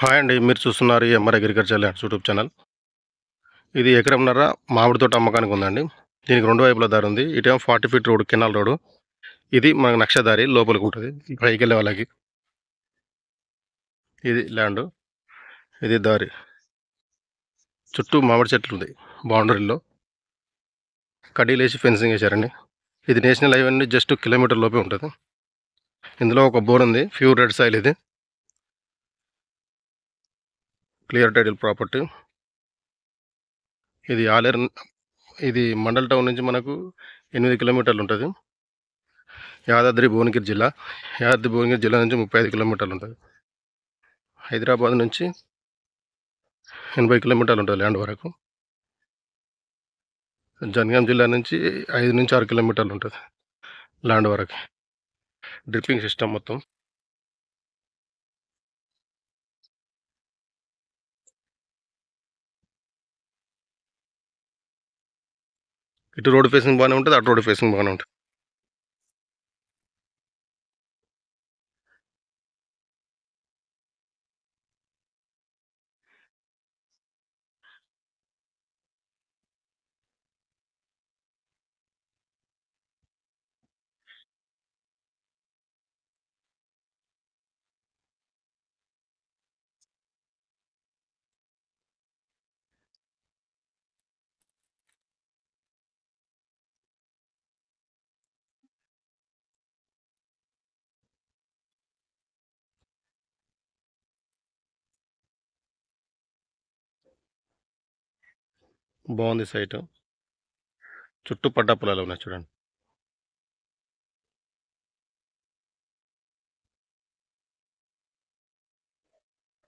Hi అండి. మీరు చూస్తున్నారు MR agriculture lands YouTube channel. ఇది ఎకరంన్నర మామిడి తోట అమ్మకానికి ఉందండి. దీనికి 2 వైపులా దారి ఉంది. ఇటేమో 40 ఫీట్ రోడ్, కెనాల్ రోడ్డు. ఇది మన నక్షదారి లోపలికి ఉంటుంది పైకెళ్ళే వాళ్ళకి. ఇది ల్యాండు. ఇది దారి. చుట్టూ మామిడి చెట్లు ఉంది బౌండరీలో. కడ్డీలేసి ఫెన్సింగ్ వేశారండి. ఇది నేషనల్ హైవే నుండి జస్ట్ కిలోమీటర్ లోపే ఉంటుంది. ఇందులో ఒక బోర్ ఉంది. ప్యూర్ రెడ్ సాయిల్ ఇది. Clear title property. ఇది ఆలేరు. ఇది మండల్ టౌన్ నుంచి మనకు 8 కిలోమీటర్లు ఉంటుంది. యాదాద్రి భువనగిరి జిల్లా. యాదాద్రి భువనగిరి జిల్లా నుంచి 35 కిలోమీటర్లు ఉంటుంది. హైదరాబాద్ నుంచి 80 కిలోమీటర్లు ఉంటుంది ల్యాండ్ వరకు. జనగాం జిల్లా నుంచి 5 నుంచి 6 కిలోమీటర్లు ఉంటుంది ల్యాండ్ వరకు. డ్రిప్పింగ్ సిస్టమ్ మొత్తం. ఇటు రోడ్ ఫేసింగ్ బాగానే ఉంటుంది, అటు రోడ్ ఫేసింగ్ బాగానే ఉంటుంది. బాగుంది సైట్. చుట్టూ పట్టా పొలాలు ఉన్నాయి చూడండి.